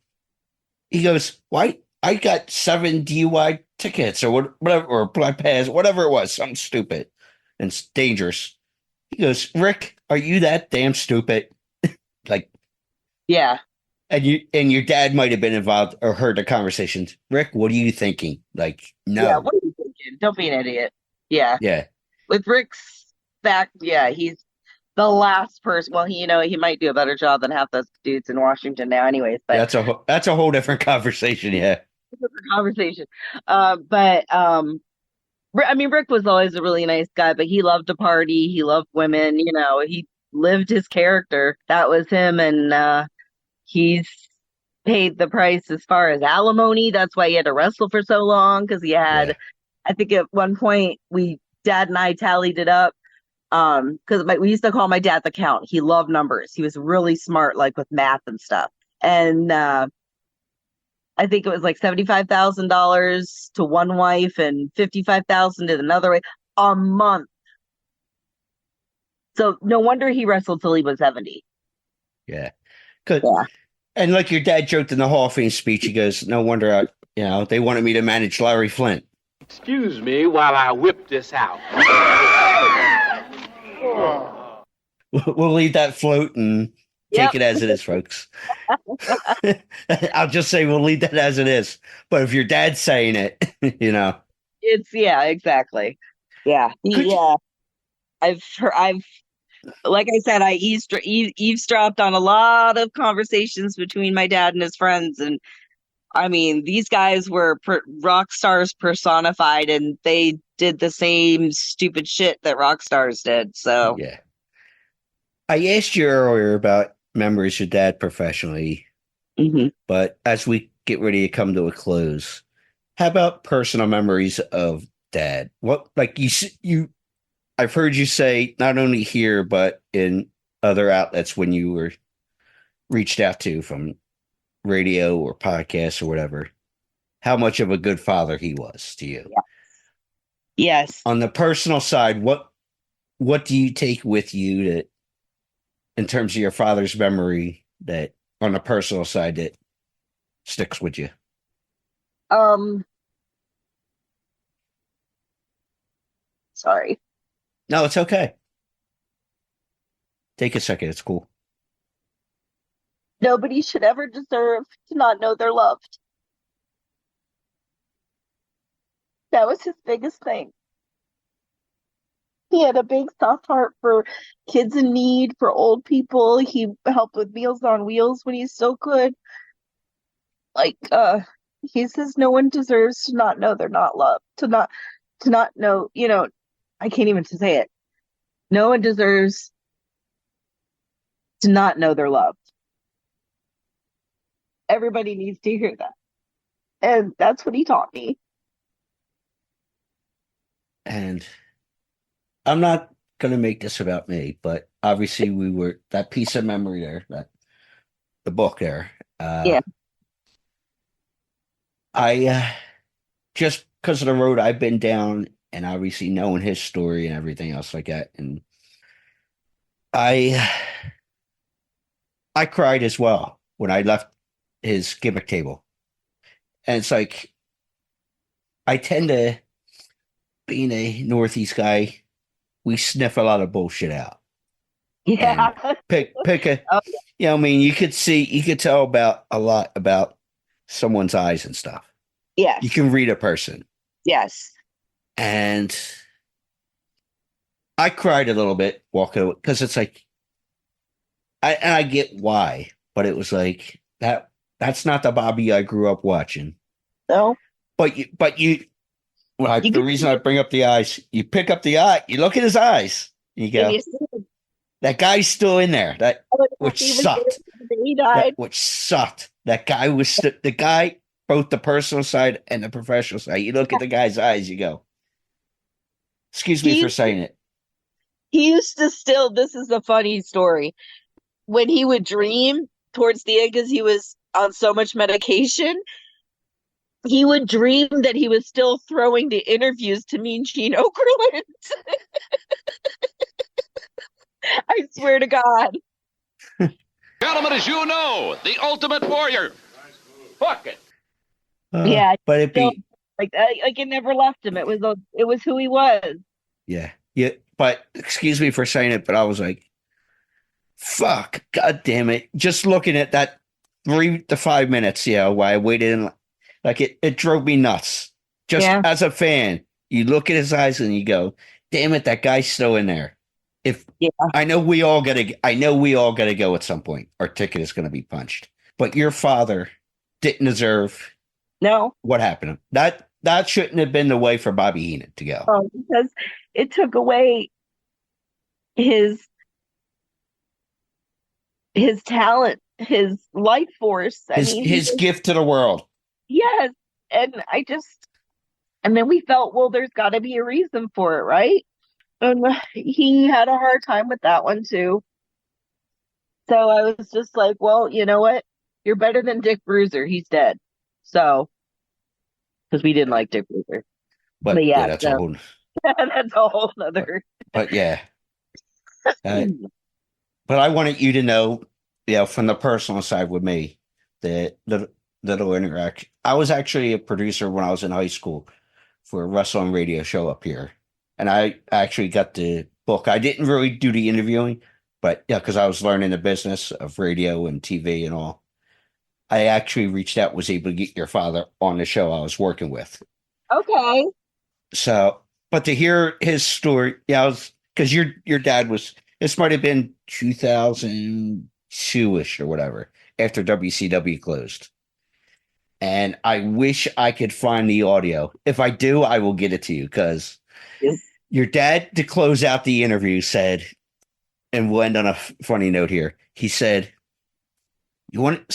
He goes, "Why? I got 7 DUI tickets or whatever, or black pass, whatever it was, something stupid and it's dangerous." He goes, "Rick, are you that damn stupid?" Like, Yeah. and your dad might have been involved or heard the conversations. "Rick, what are you thinking?" Like, Yeah. no. What are you thinking? Don't be an idiot. Yeah. Yeah. With Rick's back, yeah, he's the last person. Well, he might do a better job than half those dudes in Washington now, anyways. But That's a whole different conversation. Yeah. different conversation. I mean, Rick was always a really nice guy, but he loved to party. He loved women. He lived his character. That was him, and he's paid the price as far as alimony. That's why he had to wrestle for so long because he had. Yeah. I think at one point Dad and I tallied it up. Because we used to call my dad the count. He loved numbers. He was really smart, like with math and stuff. And I think it was like $75,000 to one wife and $55,000 to another wife a month. So no wonder he wrestled till he was 70. Yeah. Good. Yeah. And like your dad joked in the Hall of Fame speech, he goes, "No wonder they wanted me to manage Larry Flint." Excuse me while I whip this out. We'll leave that float and take it as it is, folks. I'll just say we'll leave that as it is. But if your dad's saying it, It's exactly. Yeah. I've like I said, I eavesdropped on a lot of conversations between my dad and his friends, and I mean, these guys were rock stars personified, and they did the same stupid shit that rock stars did. So yeah. I asked you earlier about memories of dad professionally, but as we get ready to come to a close, how about personal memories of dad? What, like I've heard you say not only here but in other outlets when you were reached out to from radio or podcasts or whatever, how much of a good father he was to you. Yes. On the personal side, what do you take with you that, in terms of your father's memory, that on the personal side that sticks with you? Sorry. No, it's okay. Take a second. It's cool. Nobody should ever deserve to not know they're loved. That was his biggest thing. He had a big soft heart for kids in need, for old people. He helped with Meals on Wheels when he still could. Like, he says no one deserves to not know they're not loved. To not know, I can't even say it. No one deserves to not know they're loved. Everybody needs to hear that. And that's what he taught me. And I'm not going to make this about me, but obviously we were that piece of memory there, the book there. Yeah. I just because of the road I've been down and obviously knowing his story and everything else like that. And I cried as well when I left his gimmick table. And it's like, I tend to, being a Northeast guy, we sniff a lot of bullshit out. Yeah. And pick a, I mean, you could tell about a lot about someone's eyes and stuff. Yes. You can read a person. Yes. And I cried a little bit walking away because it's like, I get why, but it was like that's not the Bobby I grew up watching. No. But the reason I bring up the eyes, you pick up the eye, you look at his eyes, and you go, that guy's still in there. Which sucked. He died. Which sucked. That guy was the guy, both the personal side and the professional side. You look at the guy's eyes, you go, excuse me for saying it. He used to still, this is a funny story. When he would dream towards the end, because he was on so much medication, he would dream that he was still throwing the interviews to Mean Gene Okerlund. I swear to God. Gentlemen, as you know, the Ultimate Warrior Fuck it. Yeah, But it'd still, be like it never left him. It was who he was. yeah. But excuse me for saying it, but I was like, fuck, god damn it. Just looking at that 3 to 5 minutes, while I waited in, like it drove me nuts. Just as a fan, you look at his eyes and you go, damn it, that guy's still in there. I know we all gotta go at some point. Our ticket is gonna be punched. But your father didn't deserve what happened. That shouldn't have been the way for Bobby Heenan to go. Oh, because it took away his talent, his life force. His gift to the world. Yes. And then we felt, well, there's got to be a reason for it, right? And he had a hard time with that one too. So I was just like, well, you know what? You're better than Dick Bruiser. He's dead. So, because we didn't like Dick Bruiser. But yeah, that's a whole. That's a whole other. But yeah. But I wanted you to know, from the personal side with me, that little interaction. I was actually a producer when I was in high school for a wrestling radio show up here. And I actually got the book. I didn't really do the interviewing, but because I was learning the business of radio and TV and all. I actually reached out, was able to get your father on the show I was working with. Okay. So, but to hear his story, because your dad was, this might have been 2002-ish or whatever, after WCW closed. And I wish I could find the audio. If I do, I will get it to you, because your dad, to close out the interview, said, and we'll end on a funny note here. He said, one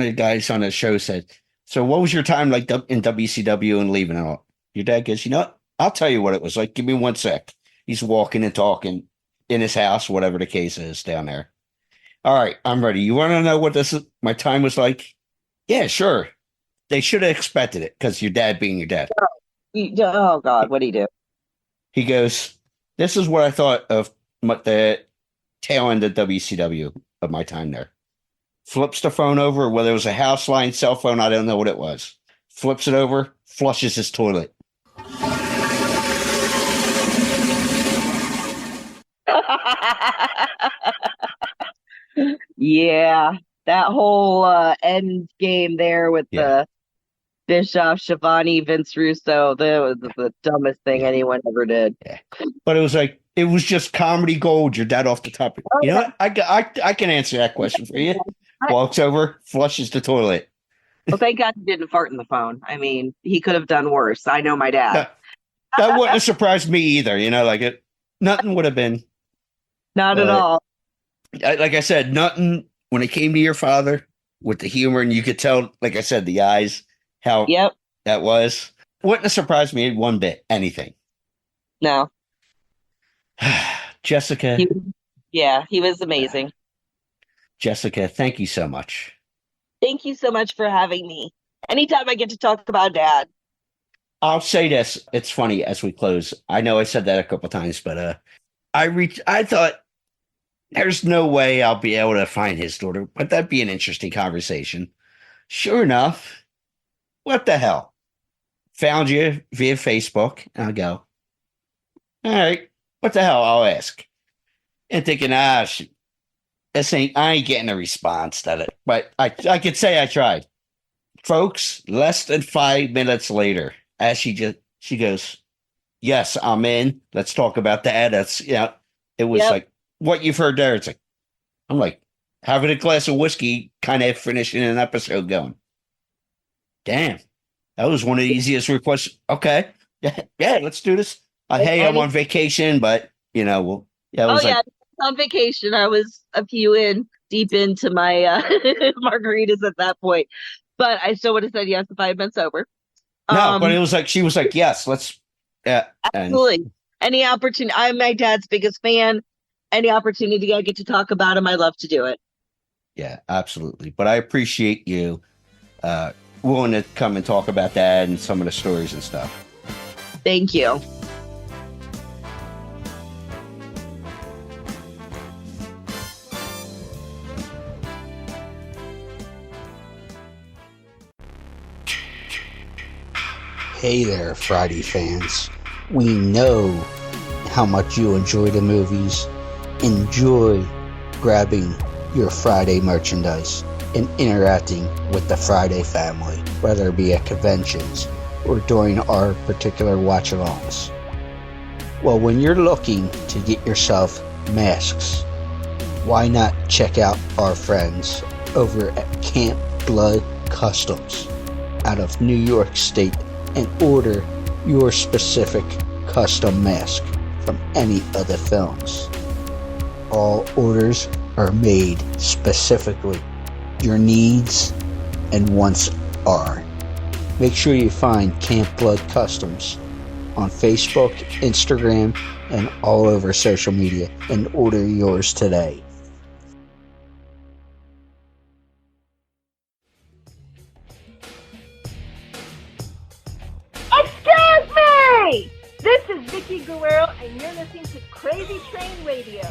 of the guys on the show said, so what was your time like in WCW and leaving and all? Your dad goes, I'll tell you what it was like. Give me 1 sec. He's walking and talking in his house, whatever the case is down there. All right, I'm ready. You want to know what my time was like? Yeah, sure. They should have expected it, because your dad being your dad. Oh God, what'd he do? He goes, this is what I thought of the tail end of WCW of my time there. Flips the phone over, whether it was a house line, cell phone, I don't know what it was. Flips it over, flushes his toilet. Yeah, that whole end game there with the Bischoff, Schiavone, Vince Russo, that was the dumbest thing anyone ever did. Yeah. But it was just comedy gold. Your dad off the top. You know what? I can answer that question for you. Walks over, flushes the toilet. Well, thank God he didn't fart in the phone. I mean, he could have done worse. I know my dad. That wouldn't have surprised me either. Nothing would have been. Not at all. Like I said, nothing when it came to your father with the humor, and you could tell, like I said, the eyes, how that was. Wouldn't have surprised me one bit, anything. No. Jessica. He was amazing. Jessica, thank you so much. Thank you so much for having me. Anytime I get to talk about Dad. I'll say this. It's funny as we close. I know I said that a couple times, but I thought there's no way I'll be able to find his daughter, but that'd be an interesting conversation. Sure enough, what the hell? Found you via Facebook. I'll go, all right, what the hell? I'll ask. And thinking, I ain't getting a response to it. But I could say I tried. Folks, less than 5 minutes later, as she goes, yes, I'm in. Let's talk about that. That's, it was like what you've heard there. It's like, I'm like having a glass of whiskey, kind of finishing an episode going, damn, that was one of the easiest requests. Okay. Yeah, let's do this. Hey, I'm on vacation, but on vacation. I was a few deep into my margaritas at that point, but I still would have said yes if I had been sober. No, but it was like, she was like, yes, let's. Yeah, absolutely. Any opportunity. I'm my dad's biggest fan. Any opportunity I get to talk about him, I love to do it. Yeah, absolutely. But I appreciate you willing to come and talk about that and some of the stories and stuff. Thank you. Hey there, Friday fans. We know how much you enjoy the movies. Enjoy grabbing your Friday merchandise and interacting with the Friday family, whether it be at conventions or during our particular watch-alongs. Well, when you're looking to get yourself masks, why not check out our friends over at Camp Blood Customs out of New York State and order your specific custom mask from any of the films. All orders are made specifically. Your needs and wants are. Make sure you find Camp Blood Customs on Facebook, Instagram, and all over social media and order yours today. Excuse me! This is Vicky Guerrero, and you're listening to Crazy Train Radio.